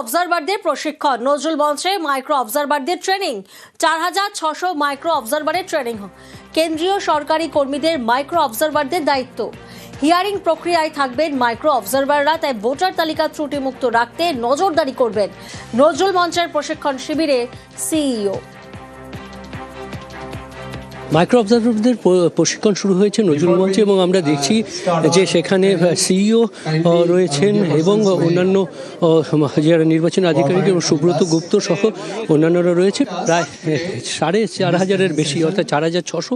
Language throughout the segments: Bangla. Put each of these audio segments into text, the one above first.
অবজারভারদের প্রশিক্ষণ। নজরুল মঞ্চে মাইক্রো অবজারভারদের ট্রেনিং। 4600 মাইক্রো অবজারভারের ট্রেনিং। কেন্দ্রীয় সরকারি কর্মীদের মাইক্রো অবজারভারদের দায়িত্ব। হিয়ারিং প্রক্রিয়ায় থাকবেন মাইক্রো অবজারভাররা, তাই ভোটার তালিকা ত্রুটিমুক্ত রাখতে নজরদারি করবেন। নজরুল মঞ্চের প্রশিক্ষণ শিবিরে সিইও। মাইক্রো অবজারভারদের প্রশিক্ষণ শুরু হয়েছে নজরুল মঞ্চে এবং আমরা দেখছি যে সেখানে সিইও রয়েছেন এবং অন্যান্য যারা নির্বাচন আধিকারিক এবং সুব্রত গুপ্ত সহ অন্যান্যরা রয়েছে। প্রায় 4500-এর বেশি, অর্থাৎ 4600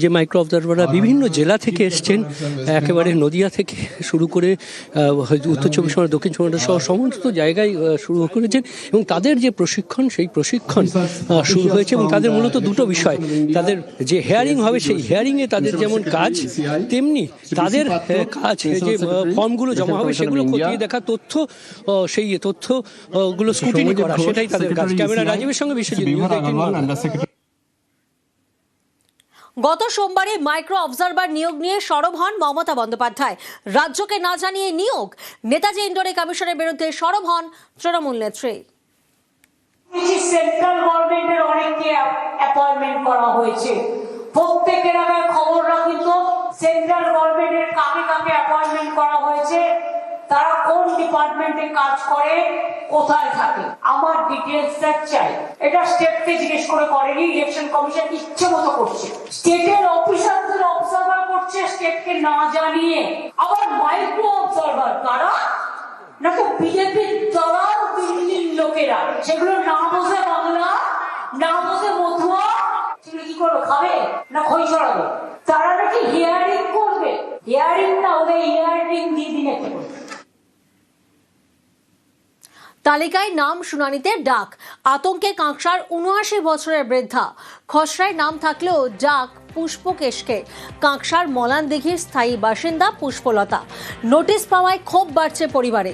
যে মাইক্রো অবজারভাররা বিভিন্ন জেলা থেকে এসছেন, একেবারে নদিয়া থেকে শুরু করে উত্তর চব্বিশ পরগনা, দক্ষিণ চব্বিশ পরগনা সহ সমস্ত জায়গায় শুরু করেছেন এবং তাদের যে প্রশিক্ষণ সেই প্রশিক্ষণ শুরু হয়েছে। এবং তাদের মূলত দুটো বিষয়, তাদের যে হেয়ারিং হবে সেই হেয়ারিংয়ে তাদের যেমন কাজ, তেমনি তাদের কাজ যে ফর্মগুলো জমা হবে সেগুলো খতিয়ে দেখা, তথ্য সেই তথ্যগুলো স্ক্রুটিনি করা, সেটাই তাদের কাজ। ক্যামেরা রাজীবের সঙ্গে বিশ্বজিৎ। গত সোমবারে মাইক্রো অবজারভার নিয়োগ নিয়ে সরব হন মমতা বন্দ্যোপাধ্যায়। রাজ্যকে না জানিয়ে নিয়োগ। নেতাজি ইন্ডোরে কমিশনের বিরুদ্ধে সরব হন তৃণমূল নেত্রী। সেন্ট্রাল গভর্নমেন্টের অনেককে অ্যাপয়েন্টমেন্ট করা হয়েছে। প্রত্যেকের আগে খবর রাখি তো সেন্ট্রাল গভর্নমেন্টের কাকে কাকে অ্যাপয়েন্টমেন্ট করা হয়েছে, তারা কোন ডিপার্টমেন্টে কাজ করে, কোথায় থাকে, আমার ডিটেইলসটা চাই। এটা স্টেটকে জিজ্ঞেস করে করেনি, ইলেকশন কমিশন ইচ্ছে মতো করছে। স্টেটের অফিসারদের অবজারভার করছে স্টেটকে না জানিয়ে। আবার মাইক্রো অবজারভার কারা না, তো বিজেপির দলাল দিল্লির লোকেরা, সেগুলো না বোঝে বাংলা, না বোঝে মধুয়া, সেগুলো কি করবে, খাবে না খই ছড়াবে? তারা নাকি হিয়ারিং করবে। হিয়ারিং না, ওদের হিয়ারিং দিয়ে দিনে করবে। তালিকায় নাম শুনানিতে ডাক। আতঙ্কে কাঁকসার 79 বছরের বৃদ্ধা। খসড়ায় নাম থাকলেও ডাক পুষ্পকেশকে। কাঁকসার মলানদিঘির স্থায়ী বাসিন্দা পুষ্পলতা। নোটিশ পাওয়ায় ক্ষোভ বাড়ছে পরিবারে।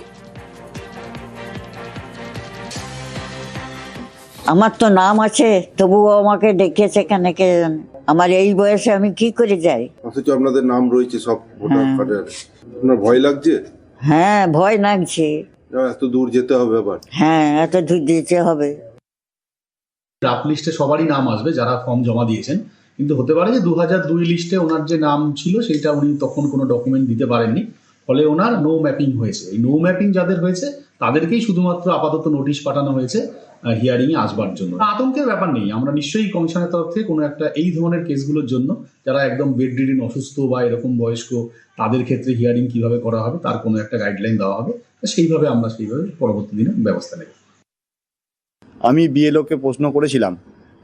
আমার তো নাম আছে, তবুও আমাকে ডেকেছে কেন কে জানে। আমার এই বয়সে আমি কি করে যাই? অথচ আপনাদের নাম রয়েছে সব ভোটার কার্ডে। আপনার ভয় লাগছে? হ্যাঁ, ভয় লাগছে। এত দূর যেতে হবে আবার? হ্যাঁ, এত দূর যেতে হবে। ড্রাফট লিস্টে সবারই নাম আসবে যারা ফর্ম জমা দিয়েছেন, কিন্তু হতে পারে যে 2002 লিস্টে ওনার যে নাম ছিল সেইটা উনি তখন কোনো ডকুমেন্ট দিতে পারেননি, ফলে ওনার নো ম্যাপিং হয়েছে। এই নো ম্যাপিং যাদের হয়েছে তাদেরকেই শুধুমাত্র আপাতত নোটিশ পাঠানো হয়েছে হিয়ারিংয়ে আসবার জন্য। আতঙ্কের ব্যাপার নেই, আমরা নিশ্চয়ই কমিশনের তরফ থেকে কোনো একটা এই ধরনের কেসগুলোর জন্য যারা একদম বেড রিডেন, অসুস্থ বা এরকম বয়স্ক, তাদের ক্ষেত্রে হিয়ারিং কিভাবে করা হবে তার কোনো একটা গাইডলাইন দেওয়া হবে, সেইভাবে আমরা পরবর্তী দিনে ব্যবস্থা নেব। আমি বিএলওকে প্রশ্ন করেছিলাম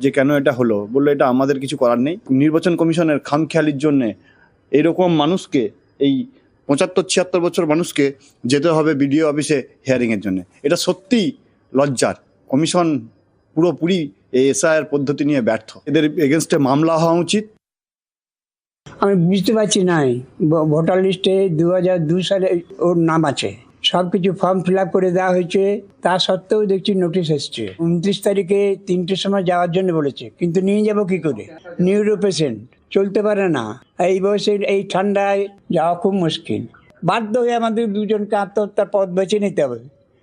যে কেন এটা হলো, বললো এটা আমাদের কিছু করার নেই। নির্বাচন কমিশনের খামখেয়ালির জন্যে এরকম মানুষকে, এই 75-76 বছর মানুষকে যেতে হবে বিডিও অফিসে হিয়ারিংয়ের জন্য। এটা সত্যিই লজ্জার। কমিশন পুরোপুরি এই এসআইআর পদ্ধতি নিয়ে ব্যর্থ। এদের এগেনস্টে মামলা হওয়া উচিত। আমি বুঝতে পারছি নাই, ভোটার লিস্টে 2002 সালে ওর নাম আছে, সব কিছু ফর্ম ফিল আপ করে দেওয়া হয়েছে, তা সত্ত্বেও দেখছি নোটিশ এসছে। 29 তারিখে 3টের সময় যাওয়ার জন্য বলেছে, কিন্তু নিয়ে যাব কি করে? নিউরো পেশেন্ট, চলতে পারে না। এই বয়সে এই ঠান্ডায় যাওয়া খুব মুশকিল। বাধ্য হয়ে আমাদের দুজনকে আত্মহত্যার পথ বেছে নিতে হবে,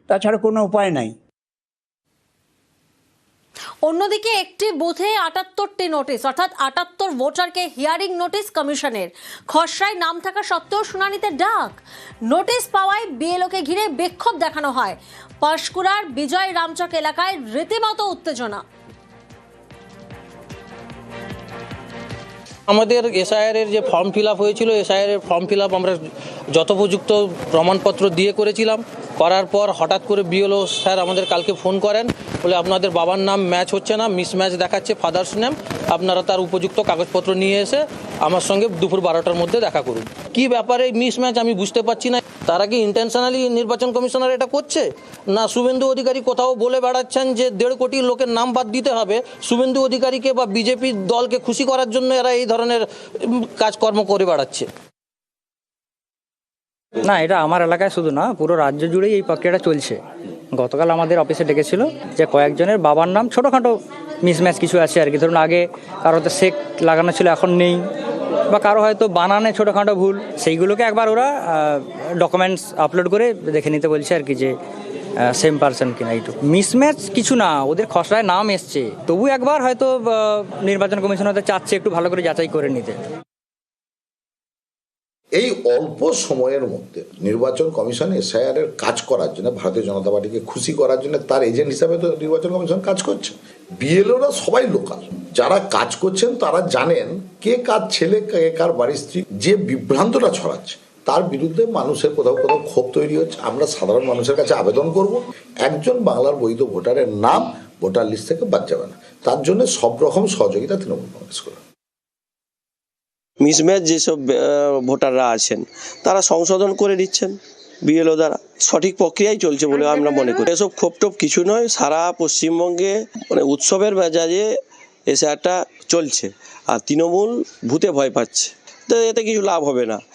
তাছাড়া কোনো উপায় নাই। অন্যদিকে একটি বুথে 78টি নোটিশ, অর্থাৎ 78 ভোটারকে হিয়ারিং নোটিশ কমিশনের। খসড়ায় নাম থাকা সত্ত্বেও শুনানিতে ডাক। নোটিশ পাওয়ায় বিএলওকে ঘিরে বিক্ষোভ দেখানো হয়। পাঁশকুড়ার বিজয় রামচক এলাকায় রীতিমতো উত্তেজনা। আমাদের এসআইআর এর যে ফর্ম ফিল আপ হয়েছিল, এসআইআর এর ফর্ম ফিল আপ আমরা যথোপযুক্ত প্রমাণপত্র দিয়ে করেছিলাম। করার পর হঠাৎ করে বিএলও স্যার আমাদের কালকে ফোন করেন, বলে আপনাদের বাবার নাম ম্যাচ হচ্ছে না, মিসম্যাচ দেখাচ্ছে ফাদার্স নেম, আপনারা তার উপযুক্ত কাগজপত্র নিয়ে এসে আমার সঙ্গে দুপুর 12টার মধ্যে দেখা করুন। কি ব্যাপারে মিসম্যাচ আমি বুঝতে পারছি না। তারা কি ইন্টেনশনালি নির্বাচন কমিশনার এটা করছে, না শুভেন্দু অধিকারী কোথাও বলে বেড়াচ্ছেন যে 1.5 কোটি লোকের নাম বাদ দিতে হবে, শুভেন্দু অধিকারীকে বা বিজেপি দলকে খুশি করার জন্য এরা এই ধরনের কাজকর্ম করে বেড়াচ্ছে? না, এটা আমার এলাকায় শুধু না, পুরো রাজ্য জুড়েই এই প্রক্রিয়াটা চলছে। গতকাল আমাদের অফিসে ডেকেছিল যে কয়েকজনের বাবার নাম ছোটোখাটো মিসম্যাচ কিছু আছে আর কি। ধরুন আগে কারো হয়তো শেক লাগানো ছিল, এখন নেই, বা কারো হয়তো বানানে ছোটোখাটো ভুল, সেইগুলোকে একবার ওরা ডকুমেন্টস আপলোড করে দেখে নিতে বলছে আর কি, যে সেম পার্সন কিনা এইটুকু মিসম্যাচ কিছু না, ওদের খসড়ায় নাম এসছে, তবু একবার হয়তো নির্বাচন কমিশন হয়তো চাচ্ছে একটু ভালো করে যাচাই করে নিতে। এই অল্প সময়ের মধ্যে নির্বাচন কমিশন এসআইআর এর কাজ করার জন্য, ভারতীয় জনতা পার্টিকে খুশি করার জন্য তার এজেন্ট হিসাবে তো নির্বাচন কমিশন কাজ করছে। বিএলওরা সবাই লোকাল, যারা কাজ করছেন তারা জানেন কে কার ছেলে, কে কার বাড়ির স্ত্রী। যে বিভ্রান্তটা ছড়াচ্ছে তার বিরুদ্ধে মানুষের কোথাও কোথাও ক্ষোভ তৈরি হচ্ছে। আমরা সাধারণ মানুষের কাছে আবেদন করব, একজন বাংলার বৈধ ভোটারের নাম ভোটার লিস্ট থেকে বাদ যাবে না, তার জন্য সব রকম সহযোগিতা তৃণমূল কংগ্রেস করে। মিসম্যাচ যেসব ভোটাররা আছেন তারা সংশোধন করে দিচ্ছেন বিএলও দ্বারা, সঠিক প্রক্রিয়াই চলছে বলে আমরা মনে করি। এসব ক্ষোভটোপ কিছু নয়, সারা পশ্চিমবঙ্গে মানে উৎসবের মেজাজে এসআইআরটা চলছে, আর তৃণমূল ভূতে ভয় পাচ্ছে, তো এতে কিছু লাভ হবে না।